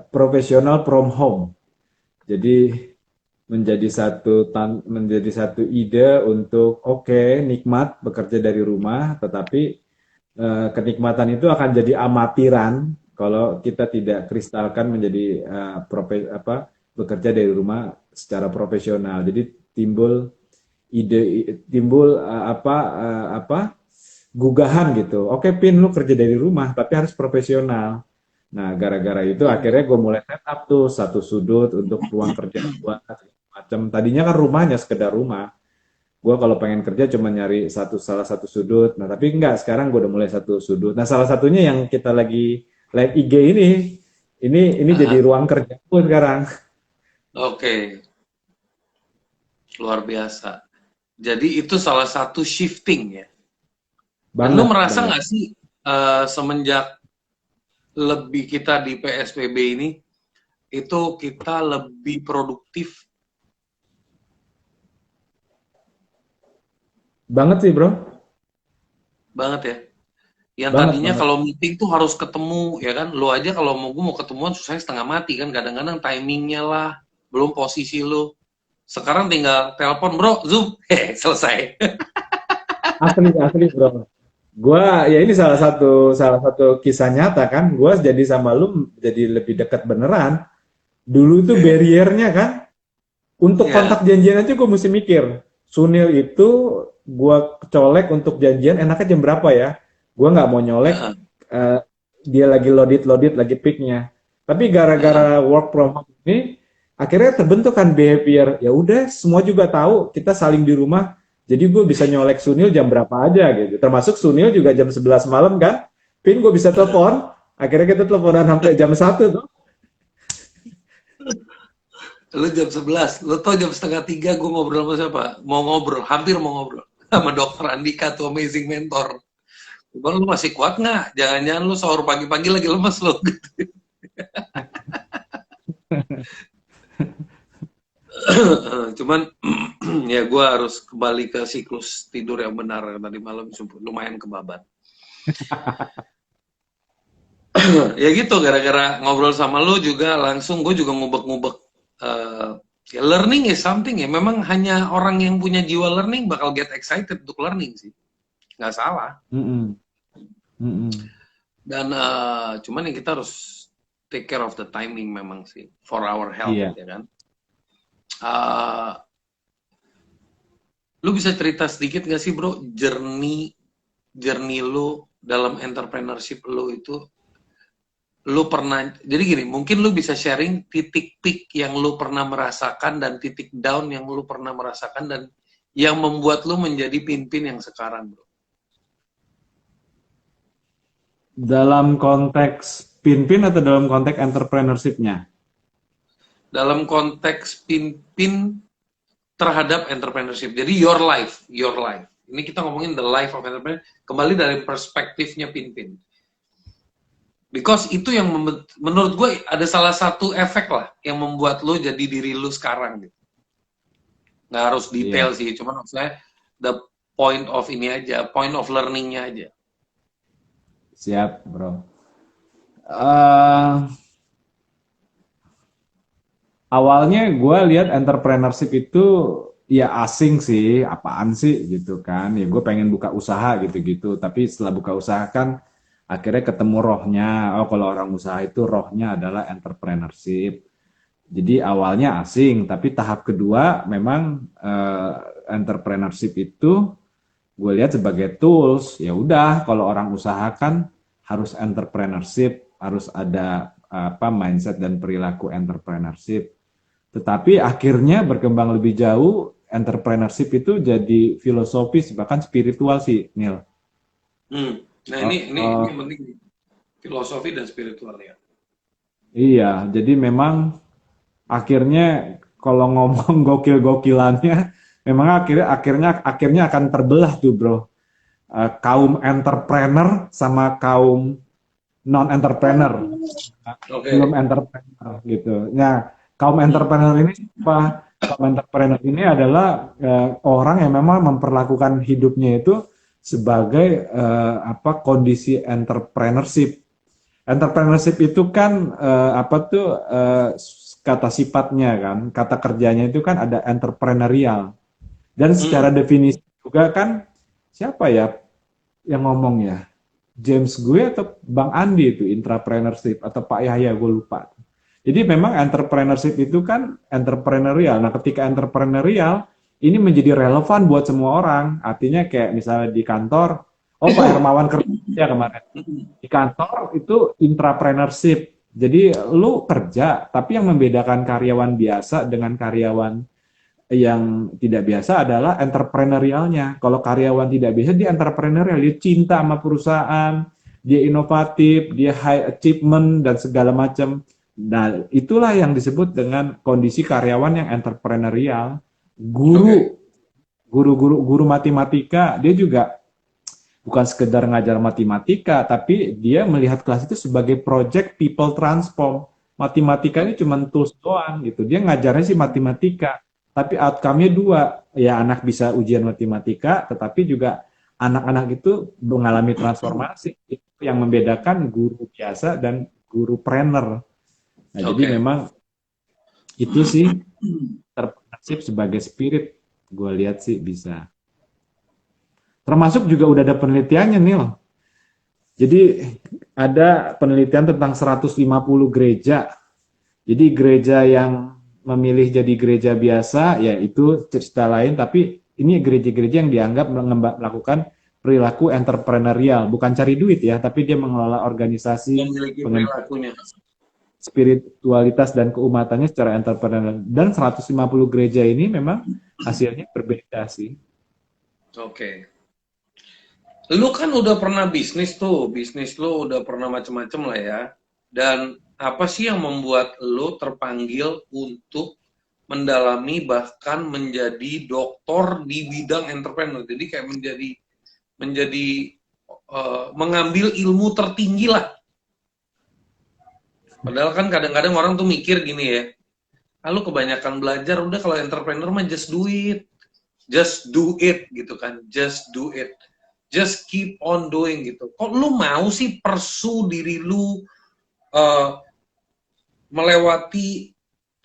profesional from home. Jadi menjadi satu ide untuk oke, nikmat bekerja dari rumah, tetapi kenikmatan itu akan jadi amatiran kalau kita tidak kristalkan menjadi bekerja dari rumah secara profesional. Jadi timbul apa gugahan gitu. Oke, Pin, lu kerja dari rumah tapi harus profesional. Nah, gara-gara itu akhirnya gue mulai set up tuh satu sudut untuk ruang kerja gue macam. Tadinya kan rumahnya sekedar rumah. Gue kalau pengen kerja cuma nyari salah satu sudut. Nah, tapi enggak, sekarang gue udah mulai satu sudut. Nah, salah satunya yang kita lagi live IG ini jadi Aha. ruang kerja gue sekarang. Oke, luar biasa. Jadi itu salah satu shifting ya. Dan lu Banget, merasa banget. nggak sih semenjak lebih kita di PSBB ini itu kita lebih produktif Banget sih, bro. banget ya? Yang Banget, tadinya banget. kalau meeting tuh harus ketemu ya kan, lu aja kalau mau ketemuan susahnya setengah mati kan, kadang-kadang timingnya lah, belum posisi lu. Sekarang tinggal telepon bro, zoom, selesai. Asli, asli, bro. Gua ya ini salah satu kisah nyata kan. Gua jadi sama lu jadi lebih dekat beneran. Dulu tuh Iya, barriernya kan untuk kontak iya, janjian aja gue mesti mikir. Sunil itu gua colek untuk janjian enaknya jam berapa ya? Gua nggak mau nyolek heeh, eh, dia lagi loaded lagi peaknya. Tapi heeh. gara-gara work from home ini akhirnya terbentuk kan behavior. Ya udah semua juga tahu kita saling di rumah. Jadi gue bisa nyolek Sunil jam berapa aja gitu. Termasuk Sunil juga jam 11 malam kan. Pin gue bisa telepon. Akhirnya kita teleponan sampai jam 1 tuh. Lu jam 11, lu tau jam 2:30 gue ngobrol sama siapa? Mau ngobrol, hampir mau ngobrol sama dokter Andika tuh amazing mentor. Bang, lu masih kuat nggak? Jangan-jangan lu sahur pagi-pagi lagi lemes lu. Cuman ya gue harus kembali ke siklus tidur yang benar tadi malam lumayan kebabat. Ya gitu gara-gara ngobrol sama lu juga langsung gue juga ngubek-ngubek ya learning is something ya memang hanya orang yang punya jiwa learning bakal get excited untuk learning sih nggak salah Mm-mm. Mm-mm. dan cuman yang kita harus take care of the timing memang sih for our health Iya. ya kan. Eh, Lu bisa cerita sedikit gak sih bro, journey journey lu dalam entrepreneurship lu itu, lu pernah, jadi gini, mungkin lu bisa sharing titik peak yang lu pernah merasakan dan titik down yang lu pernah merasakan dan yang membuat lu menjadi pimpin yang sekarang bro. Dalam konteks pimpin atau dalam konteks entrepreneurship-nya? Dalam konteks pimpin terhadap entrepreneurship. Jadi your life, your life. Ini kita ngomongin the life of entrepreneur, kembali dari perspektifnya pimpin. Because itu yang menurut gue ada salah satu efek lah yang membuat lo jadi diri lo sekarang gitu. Nggak harus detail sih, cuman maksudnya the point of ini aja, point of learningnya aja. Siap, bro. Awalnya gue lihat entrepreneurship itu ya asing sih, apaan sih gitu kan. Ya gue pengen buka usaha gitu-gitu, tapi setelah buka usaha kan akhirnya ketemu rohnya. Oh, kalau orang usaha itu rohnya adalah entrepreneurship. Jadi awalnya asing, tapi tahap kedua memang entrepreneurship itu gue lihat sebagai tools. Ya udah, kalau orang usaha kan harus entrepreneurship, harus ada apa mindset dan perilaku entrepreneurship. Tetapi akhirnya berkembang lebih jauh, entrepreneurship itu jadi filosofis bahkan spiritual sih, Neil. Nah ini penting, filosofi dan spiritual ya. Iya, jadi memang akhirnya kalau ngomong gokil-gokilannya, memang akhirnya akan terbelah tuh, bro. Kaum entrepreneur sama kaum non-entrepreneur, belum entrepreneur gitu. Nah, kaum entrepreneur ini apa? Kaum entrepreneur ini adalah orang yang memang memperlakukan hidupnya itu sebagai apa kondisi entrepreneurship. Entrepreneurship itu kan apa tuh kata sifatnya kan, kata kerjanya itu kan ada entrepreneurial. Dan secara definisi juga kan siapa ya yang ngomong ya? James gue atau Bang Andi itu intrapreneurship atau Pak Yahya gue lupa. Jadi memang entrepreneurship itu kan entrepreneurial. Nah, ketika entrepreneurial ini menjadi relevan buat semua orang. Artinya kayak misalnya di kantor, oh Pak Hermawan kerja kemarin. Di kantor itu intrapreneurship. Jadi lu kerja, tapi yang membedakan karyawan biasa dengan karyawan yang tidak biasa adalah entrepreneurialnya. Kalau karyawan tidak biasa, dia entrepreneurial, dia cinta sama perusahaan, dia inovatif, dia high achievement dan segala macam. Nah, itulah yang disebut dengan kondisi karyawan yang entrepreneurial. Guru matematika, dia juga bukan sekedar ngajar matematika, tapi dia melihat kelas itu sebagai project people transform. Matematika ini cuma tools doang gitu. Dia ngajarnya sih matematika, tapi outcome-nya dua. Ya anak bisa ujian matematika, tetapi juga anak-anak itu mengalami transformasi. Itu yang membedakan guru biasa dan guru trainer. Nah, jadi memang itu sih entrepreneurship sebagai spirit, gue lihat sih bisa. Termasuk juga udah ada penelitiannya, Nil. Jadi ada penelitian tentang 150 gereja. Jadi gereja yang memilih jadi gereja biasa, ya itu cerita lain, tapi ini gereja-gereja yang dianggap melakukan perilaku entrepreneurial, bukan cari duit ya, tapi dia mengelola organisasi, spiritualitas dan keumatannya secara entrepreneurial. Dan 150 gereja ini memang hasilnya berbeda sih. Oke. Lu kan udah pernah bisnis tuh, bisnis lu udah pernah macem-macem lah ya. Dan apa sih yang membuat lu terpanggil untuk mendalami bahkan menjadi doktor di bidang entrepreneur? Jadi kayak menjadi mengambil ilmu tertinggi lah. Padahal kan kadang-kadang orang tuh mikir gini ya, lu kebanyakan belajar, udah kalau entrepreneur mah just do it. Just do it gitu kan, just do it. Just keep on doing gitu. Kok lu mau sih pursue diri lu melewati,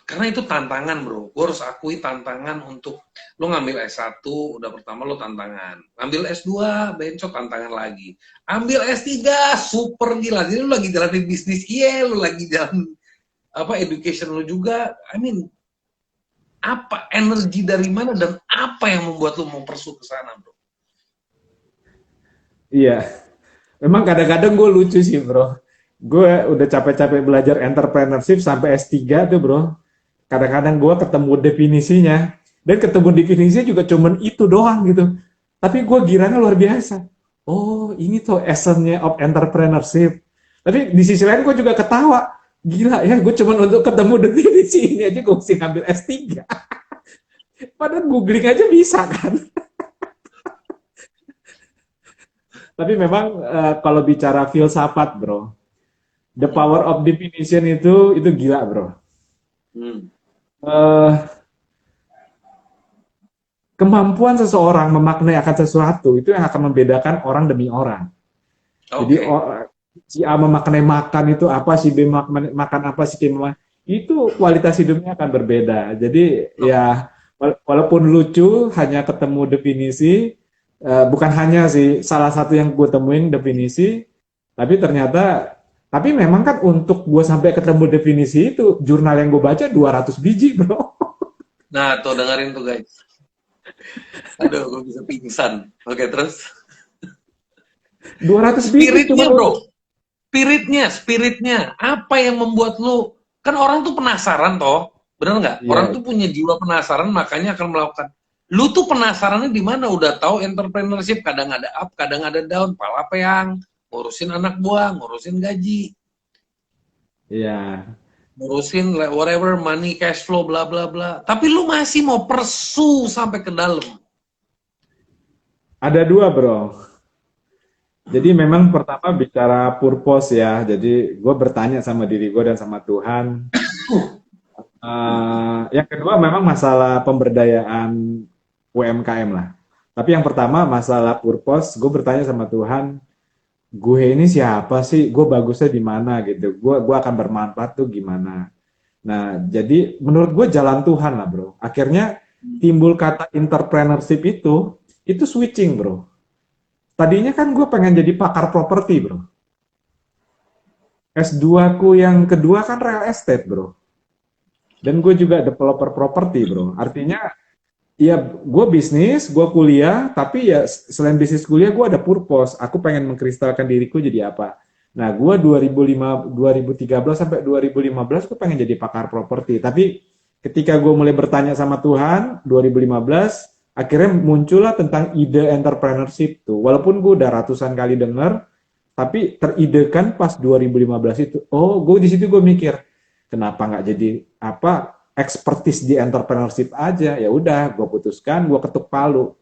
karena itu tantangan bro. Gue harus akui tantangan untuk lu ngambil S1, udah pertama lu tantangan. Ngambil S2, bencok tantangan lagi. Ambil S3, super gila. Jadi lu lagi jalanin bisnis, iya lu lagi jalan apa education lu juga. I mean, Apa energi dari mana dan apa yang membuat lu mau persu ke sana, bro? Iya, memang kadang-kadang gue lucu sih bro. Gue udah capek-capek belajar entrepreneurship sampai S3 tuh bro. Kadang-kadang gue ketemu definisinya. Dan ketemu definisinya juga cuman itu doang gitu. Tapi gue giranya luar biasa. Oh ini tuh essence of entrepreneurship. Tapi di sisi lain gue juga ketawa. Gila ya, gue cuman untuk ketemu definisi ini aja gue mesti ngambil S3. Padahal googling aja bisa kan. Tapi memang kalau bicara filsafat bro, the power of definition itu gila bro. Hmm. Uh, Kemampuan seseorang memaknai akan sesuatu itu yang akan membedakan orang demi orang. Jadi Oke. si A memaknai makan itu apa, si B makan apa, si C makan, itu kualitas hidupnya akan berbeda. Jadi Oh. ya walaupun lucu hanya ketemu definisi, bukan hanya sih salah satu yang gue temuin definisi, tapi ternyata tapi memang kan untuk gue sampai ketemu definisi itu jurnal yang gue baca 200 biji bro. Nah, tuh dengerin tuh guys. Aduh, gue bisa pingsan. Oke, terus 200 biji spiritnya, cuma bro. untuk Spiritnya. Apa yang membuat lu, kan orang tuh penasaran toh, bener nggak? Orang ya tuh punya jiwa penasaran, makanya akan melakukan. Lu tuh penasarannya di mana? Udah tahu entrepreneurship, kadang ada up, kadang ada down, pala peang, ngurusin anak buah, ngurusin gaji, ya ngurusin whatever money, cash flow, bla bla bla. Tapi lu masih mau pursue sampai ke dalam. ada dua bro. Jadi memang pertama bicara purpose ya. Jadi gue bertanya sama diri gue dan sama Tuhan. Yang kedua memang masalah pemberdayaan UMKM lah. Tapi yang pertama masalah purpose, gue bertanya sama Tuhan, gue ini siapa sih? Gue bagusnya di mana gitu? Gue akan bermanfaat tuh gimana? Nah, jadi menurut gue jalan Tuhan lah bro. Akhirnya timbul kata entrepreneurship itu switching bro. Tadinya kan gue pengen jadi pakar properti bro. S2 ku yang kedua kan real estate bro. Dan gue juga developer properti bro. Artinya ya gue bisnis, gue kuliah, tapi ya selain bisnis kuliah gue ada purpose. Aku pengen mengkristalkan diriku jadi apa. Nah gue 2013 sampai 2015 gue pengen jadi pakar properti. Tapi ketika gue mulai bertanya sama Tuhan, 2015, akhirnya muncullah tentang ide entrepreneurship tuh. Walaupun gue udah ratusan kali denger, tapi teridekan pas 2015 itu. Oh, gue di situ gue mikir, kenapa nggak jadi apa expertise di entrepreneurship aja? Ya udah, gue putuskan, gue ketuk palu.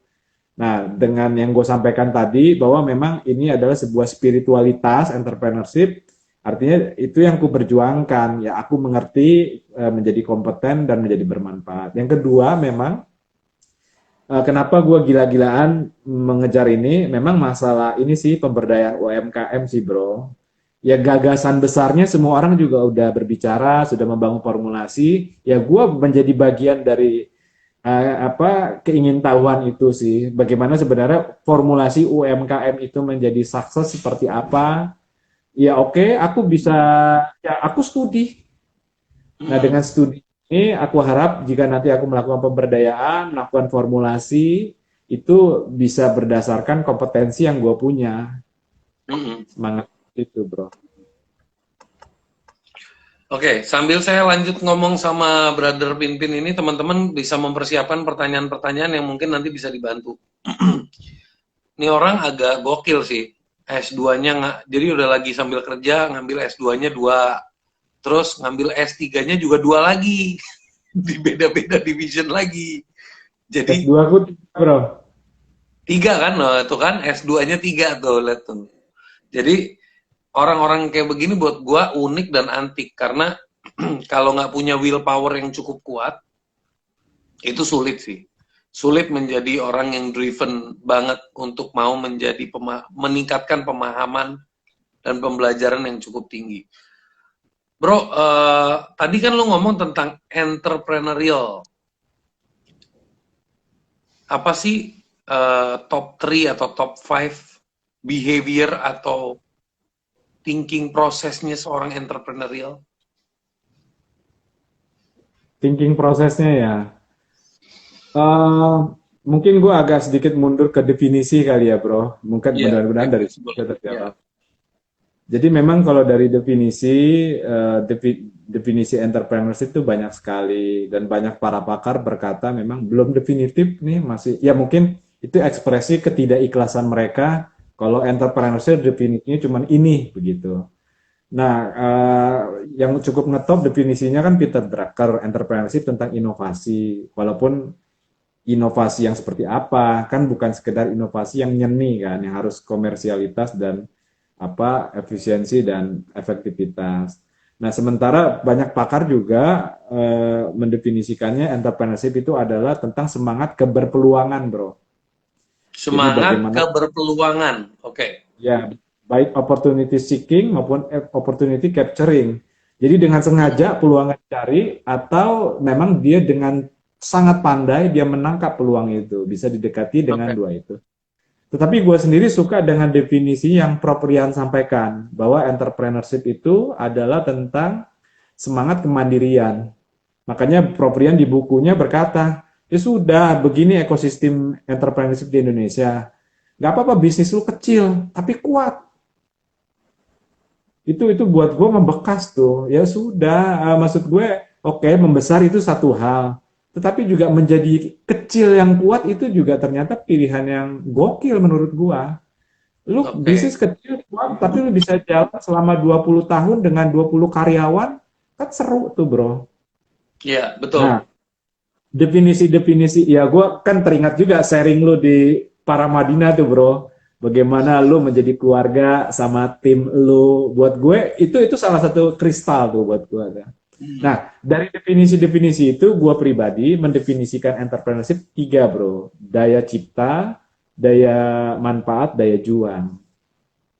Nah, dengan yang gue sampaikan tadi bahwa memang ini adalah sebuah spiritualitas entrepreneurship, artinya itu yang ku perjuangkan. Ya, aku mengerti menjadi kompeten dan menjadi bermanfaat. Yang kedua, memang kenapa gue gila-gilaan mengejar ini? Memang masalah ini sih pemberdayaan UMKM sih bro. Ya gagasan besarnya semua orang juga udah berbicara, sudah membangun formulasi. Ya gue menjadi bagian dari keingintahuan itu sih. Bagaimana sebenarnya formulasi UMKM itu menjadi sukses seperti apa? Ya oke, aku bisa, ya aku studi. Nah dengan studi ini aku harap jika nanti aku melakukan pemberdayaan, melakukan formulasi, itu bisa berdasarkan kompetensi yang gue punya. Semangat itu bro. Oke, sambil saya lanjut ngomong sama Brother Pinpin ini, teman-teman bisa mempersiapkan pertanyaan-pertanyaan yang mungkin nanti bisa dibantu. Ini orang agak gokil sih. S2-nya nggak, jadi udah lagi sambil kerja ngambil S2-nya 2, terus ngambil S3-nya juga 2 lagi. Di beda-beda division lagi. Jadi S2 aku bro. 3 kan, no, itu kan S2-nya 3 tuh, lihat tuh. Jadi orang-orang kayak begini buat gua unik dan antik karena kalau nggak punya willpower yang cukup kuat itu sulit sih, sulit menjadi orang yang driven banget untuk mau menjadi meningkatkan pemahaman dan pembelajaran yang cukup tinggi. Bro, tadi kan lu ngomong tentang entrepreneurial. Apa sih top 3 atau top 5 behavior atau thinking prosesnya seorang entrepreneurial? Thinking prosesnya ya. Eh, mungkin gue agak sedikit mundur ke definisi kali ya, bro. Mungkin Iya, benar-benar dari definisi situ boleh. Iya. terjawab. Jadi memang kalau dari definisi, definisi entrepreneurship itu banyak sekali dan banyak para pakar berkata memang belum definitif nih, masih ya mungkin itu ekspresi ketidakikhlasan mereka kalau entrepreneurship definisinya cuma ini begitu. Nah, yang cukup ngetop definisinya kan Peter Drucker, entrepreneurship tentang inovasi. Walaupun inovasi yang seperti apa, kan bukan sekedar inovasi yang nyeni kan, yang harus komersialitas dan apa efisiensi dan efektivitas. Nah, sementara banyak pakar juga mendefinisikannya entrepreneurship itu adalah tentang semangat keberpeluangan, bro. Jadi Semangat bagaimana keberpeluangan. Oke. ya baik opportunity seeking maupun opportunity capturing. Jadi dengan sengaja peluang dicari atau memang dia dengan sangat pandai dia menangkap peluang itu. Bisa didekati dengan Oke. dua itu. Tetapi gue sendiri suka dengan definisi yang Prof. Rian sampaikan, bahwa entrepreneurship itu adalah tentang semangat kemandirian. Makanya Prof. Rian di bukunya berkata, ya sudah, begini ekosistem entrepreneurship di Indonesia. Gak apa-apa bisnis lu kecil, tapi kuat. Itu buat gue membekas tuh. Ya sudah, maksud gue, oke, membesar itu satu hal. Tetapi juga menjadi kecil yang kuat itu juga ternyata pilihan yang gokil menurut gue. Lu bisnis Oke. kecil kuat, tapi lu bisa jalan selama 20 tahun dengan 20 karyawan, kan seru tuh bro. Iya, Nah, betul. definisi-definisi, ya gue kan teringat juga sharing lu di para Madinah tuh bro. Bagaimana lu menjadi keluarga sama tim lu. Buat gue, itu salah satu kristal tuh buat gue. Hmm. Nah, dari definisi-definisi itu, gue pribadi mendefinisikan entrepreneurship tiga bro. Daya cipta, daya manfaat, daya juang.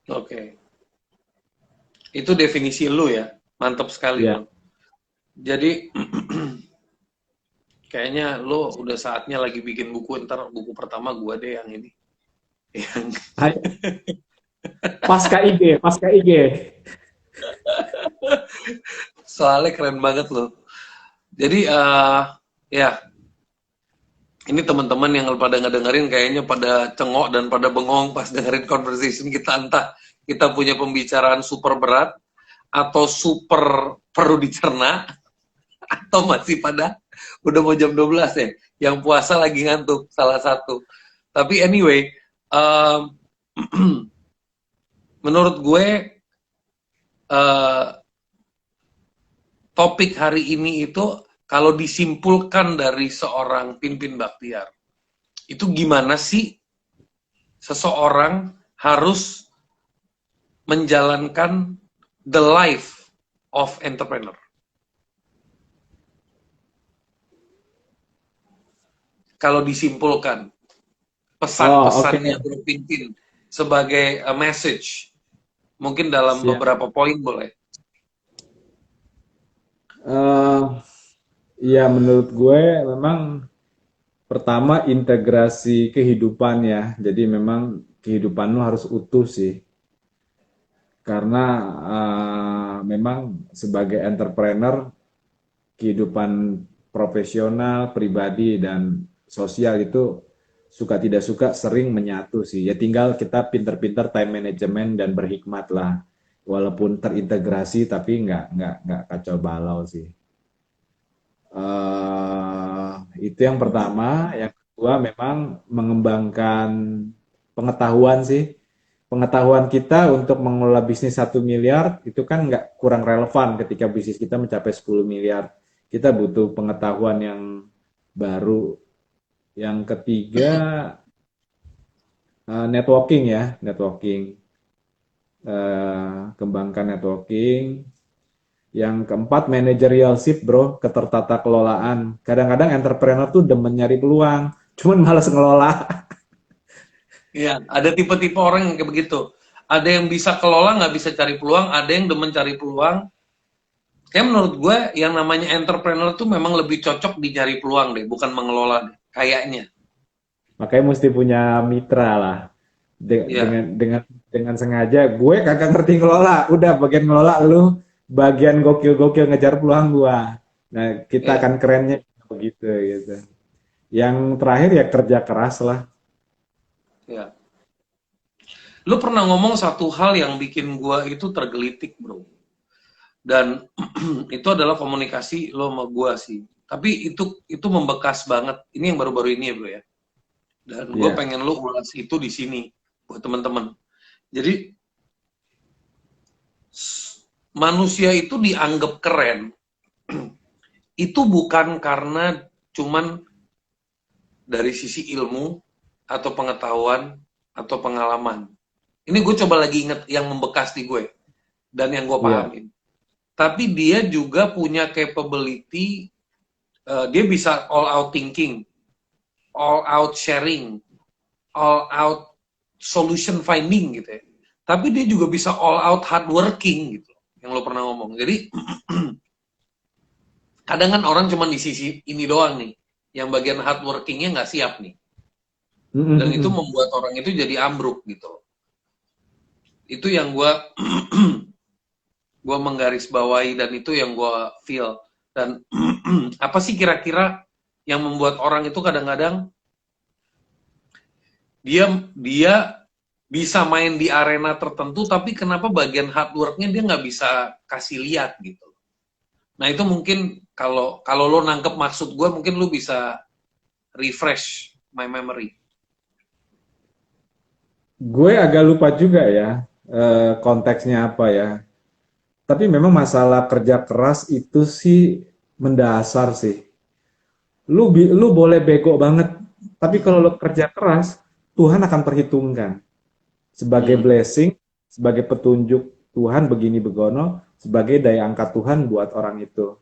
Oke. Itu definisi lu ya. Mantap sekali, Ya. Bang. Jadi kayaknya lo udah saatnya lagi bikin buku, ntar buku pertama gua deh yang ini. Yang Hai, pasca IG, pasca IG. soalnya keren banget loh. Jadi ya ini teman-teman yang pada ngedengerin kayaknya pada cengok dan pada bengong pas dengerin conversation kita, entah kita punya pembicaraan super berat atau super perlu dicerna, atau masih pada udah mau jam 12 ya, yang puasa lagi ngantuk salah satu. Tapi anyway, um, menurut gue uh, topik hari ini itu kalau disimpulkan dari seorang Pinpin Baktiar, itu gimana sih seseorang harus menjalankan the life of entrepreneur? Kalau disimpulkan Oh, oke. pesan-pesannya Bro Pinpin sebagai a message, mungkin dalam Siap. beberapa poin boleh. Eh, ya menurut gue memang pertama integrasi kehidupan ya. Jadi memang kehidupan lo harus utuh sih. Karena memang sebagai entrepreneur kehidupan profesional, pribadi dan sosial itu suka tidak suka sering menyatu sih. Ya tinggal kita pinter-pinter time management dan berhikmat lah. Walaupun terintegrasi tapi nggak kacau balau sih. Itu yang pertama. Yang kedua memang mengembangkan pengetahuan sih. Pengetahuan kita untuk mengelola bisnis 1 miliar itu kan nggak kurang relevan ketika bisnis kita mencapai 10 miliar. Kita butuh pengetahuan yang baru. Yang ketiga networking ya, networking. Kembangkan networking. Yang keempat, managerialship bro, ketertata kelolaan. Kadang-kadang entrepreneur tuh demen nyari peluang, cuman malas ngelola. Iya, ada tipe-tipe orang yang kayak begitu. Ada yang bisa kelola, nggak bisa cari peluang. Ada yang demen cari peluang. Kayak menurut gue, yang namanya entrepreneur tuh memang lebih cocok di cari peluang deh, bukan mengelola deh. Kayaknya. Makanya mesti punya mitra lah. Iya. Dengan sengaja gue kagak ngerti ngelola, udah bagian ngelola lu, bagian gokil-gokil ngejar peluang gua. Nah, kita Iya. akan kerennya begitu gitu. Yang terakhir ya kerja keras lah. Ya. Lu pernah ngomong satu hal yang bikin gua itu tergelitik, bro. Dan itu adalah komunikasi lo sama gua sih. Tapi itu membekas banget. Ini yang baru-baru ini ya, bro ya. Dan gue Iya, pengen lo ulas itu di sini buat teman-teman. Jadi manusia itu dianggap keren itu bukan karena cuman dari sisi ilmu atau pengetahuan atau pengalaman. Ini gue coba lagi inget yang membekas di gue dan yang gue iya. pahamin. Tapi dia juga punya capability, dia bisa all out thinking, all out sharing, all out solution finding gitu ya. Tapi dia juga bisa all out hard working gitu. Yang lo pernah ngomong. Jadi kadang kan orang cuma di sisi ini doang nih. Yang bagian hard workingnya nggak siap nih. Dan itu membuat orang itu jadi ambruk gitu. Itu yang gue menggarisbawahi dan itu yang gue feel. Dan apa sih kira-kira yang membuat orang itu kadang-kadang dia bisa main di arena tertentu tapi kenapa bagian hard worknya dia nggak bisa kasih lihat gitu. Nah itu mungkin kalau lo nangkep maksud gue mungkin lo bisa refresh my memory. Gue agak lupa juga ya konteksnya apa ya. Tapi memang masalah kerja keras itu sih mendasar sih. Lu boleh bego banget, tapi kalau lu kerja keras, Tuhan akan perhitungkan sebagai Hmm. blessing, sebagai petunjuk Tuhan begini begono, sebagai daya angkat Tuhan buat orang itu.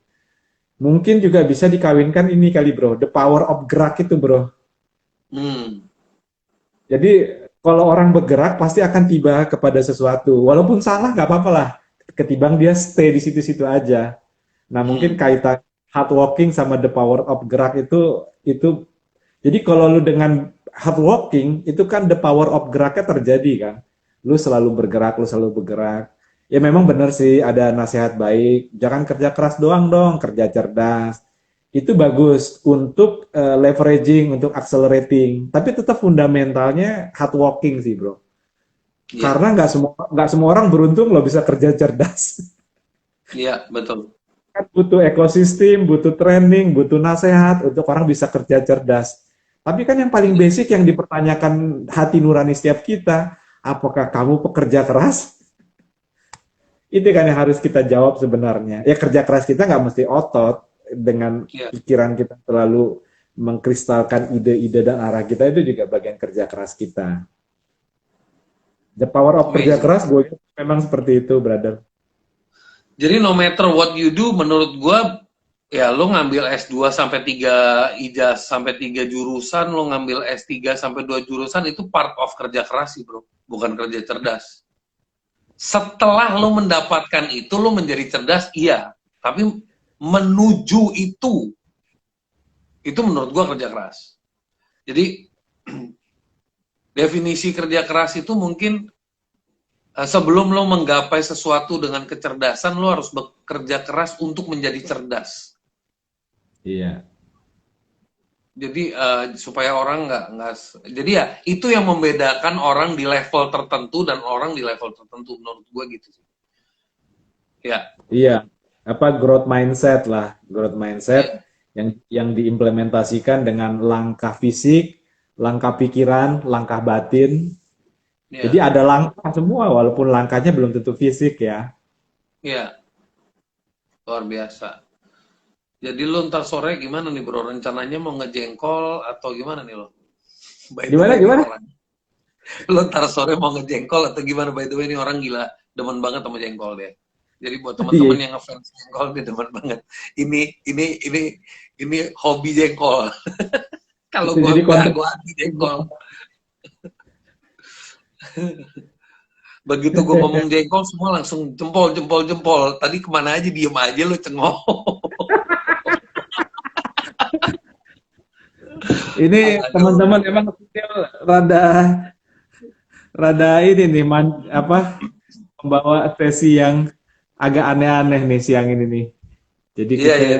Mungkin juga bisa dikawinkan ini kali bro, the power of gerak itu bro. Hmm. Jadi kalau orang bergerak pasti akan tiba kepada sesuatu. Walaupun salah nggak apa-apa lah. Ketimbang dia stay di situ-situ aja. Nah mungkin Hmm. kaitan hard walking sama the power of gerak itu. Jadi kalau lu dengan hard walking itu kan the power of geraknya terjadi kan. Lu selalu bergerak, lu selalu bergerak. Ya memang benar sih ada nasihat baik. Jangan kerja keras doang dong, kerja cerdas itu bagus untuk leveraging, untuk accelerating. Tapi tetap fundamentalnya hard working sih bro. Iya, Karena nggak semua orang beruntung loh bisa kerja cerdas. iya betul. Kan butuh ekosistem, butuh training, butuh nasihat untuk orang bisa kerja cerdas. Tapi kan yang paling Iya. basic yang dipertanyakan hati nurani setiap kita, apakah kamu pekerja keras? Itu kan yang harus kita jawab sebenarnya. Ya kerja keras kita nggak mesti otot dengan Iya. pikiran kita selalu mengkristalkan ide-ide dan arah kita itu juga bagian kerja keras kita. The power of kerja Amazing. keras gue memang seperti itu, brother. Jadi no matter what you do, menurut gua ya lo ngambil S2 sampai 3 ijaz sampai 3 jurusan, lo ngambil S3 sampai 2 jurusan itu part of kerja keras sih, Bro. Bukan kerja cerdas. Setelah lo mendapatkan itu lo menjadi cerdas, iya. Tapi menuju itu menurut gua kerja keras. Jadi definisi kerja keras itu mungkin sebelum lo menggapai sesuatu dengan kecerdasan, lo harus bekerja keras untuk menjadi cerdas. Iya. Jadi supaya orang nggak, jadi ya itu yang membedakan orang di level tertentu dan orang di level tertentu menurut gue gitu sih. Ya, Iya. Apa growth mindset lah, growth mindset ya, yang diimplementasikan dengan langkah fisik, langkah pikiran, langkah batin. Jadi ya, ada langkah semua walaupun langkahnya belum tentu fisik ya. ya, luar biasa. Jadi lo ntar sore gimana nih bro? Rencananya mau ngejengkol atau gimana nih lo? By the Gimana way nih gimana? orang, lo ntar sore mau ngejengkol atau gimana? By the way nih orang gila, demen banget sama jengkol dia. Jadi buat teman-teman Iya. yang ngefans jengkol dia demen banget. Ini hobi jengkol. Kalau Itu gua jadi enggak, konten. gua anti jengkol. Begitu gua ngomong jengkol, semua langsung jempol, jempol, jempol. Tadi kemana aja, diem aja lu cengok. Ini Aduh. teman-teman emang rada rada ini nih apa membawa sesi yang agak aneh-aneh nih siang ini nih. Jadi Iya, kita iya.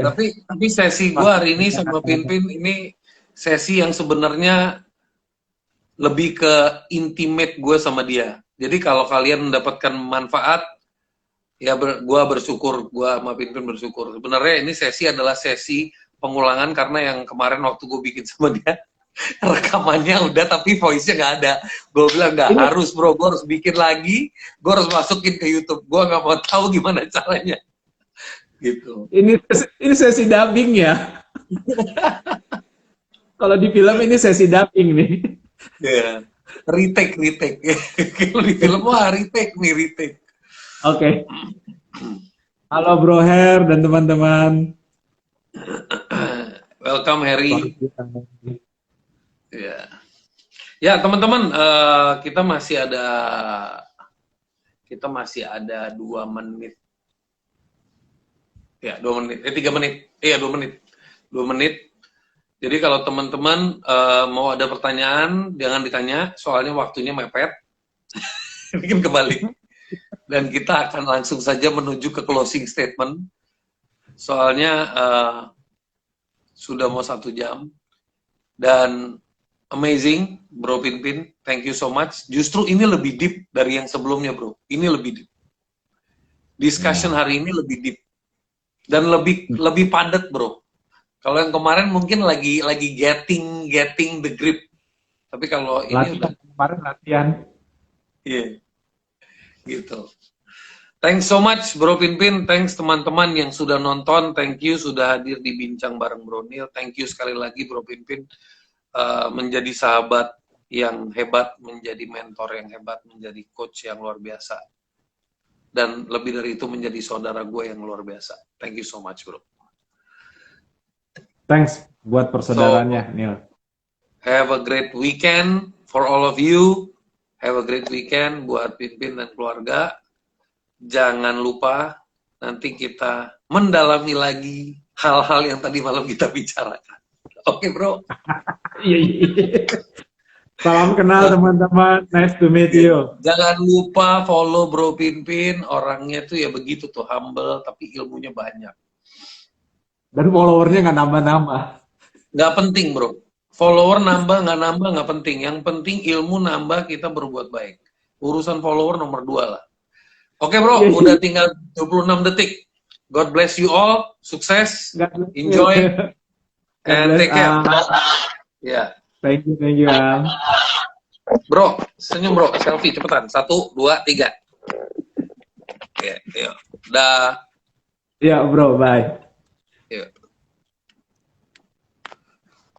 Tapi sesi gua hari ini sama aneh-aneh. Pinpin ini sesi yang sebenarnya lebih ke intimate gue sama dia. Jadi kalau kalian mendapatkan manfaat, ya gue bersyukur, gue sama Pinpin bersyukur. Sebenarnya ini sesi adalah sesi pengulangan karena yang kemarin waktu gue bikin sama dia, rekamannya udah tapi voice-nya nggak ada. Gue bilang nggak harus bro, gue harus bikin lagi, gue harus masukin ke YouTube. Gue nggak mau tahu gimana caranya. Gitu. Ini sesi dubbing ya. Kalau di film ini sesi dubbing nih. Ya, retake. Kalau di film wah retake. Oke. Halo Bro Her dan teman-teman. Welcome Harry. Ya, ya teman-teman, kita masih ada 2 menit. Ya, 2 menit. 3 menit. Iya, 2 menit. 2 menit. Jadi kalau teman-teman mau ada pertanyaan, jangan ditanya, soalnya waktunya mepet. Bikin kebalik. Dan kita akan langsung saja menuju ke closing statement. Soalnya sudah mau 1 jam. Dan amazing, Bro Pinpin. Thank you so much. Justru ini lebih deep dari yang sebelumnya, Bro. Ini lebih deep. Discussion hari ini lebih deep. Dan lebih padat, Bro. Kalau yang kemarin mungkin lagi getting the grip. Tapi kalau ini udah kemarin latihan. Iya. Gitu. Thanks so much Bro Pinpin, thanks teman-teman yang sudah nonton, thank you sudah hadir di Bincang bareng Bro Neil. Thank you sekali lagi Bro Pinpin, menjadi sahabat yang hebat, menjadi mentor yang hebat, menjadi coach yang luar biasa. Dan lebih dari itu menjadi saudara gue yang luar biasa. Thank you so much Bro. Thanks buat persaudaranya, Neil. Have a great weekend for all of you. Have a great weekend buat Pinpin dan keluarga. Jangan lupa nanti kita mendalami lagi hal-hal yang tadi malam kita bicarakan. Oke, Bro. Iya. Salam kenal teman-teman. Nice to meet you. Jangan lupa follow Bro Pinpin. Orangnya tuh ya begitu tuh, humble tapi ilmunya banyak. Dan followernya nggak nambah-nambah. Nggak penting, Bro. Follower nambah, nggak penting. Yang penting ilmu nambah, kita berbuat baik. Urusan follower nomor 2 lah. Oke, Bro. Udah tinggal 26 detik. God bless you all. Sukses. Enjoy. And take care. Ya. Thank you. Bro, senyum bro, selfie cepetan. 1, 2, 3. Oke, yuk. Dah. Iya, bro, bye. Yuk.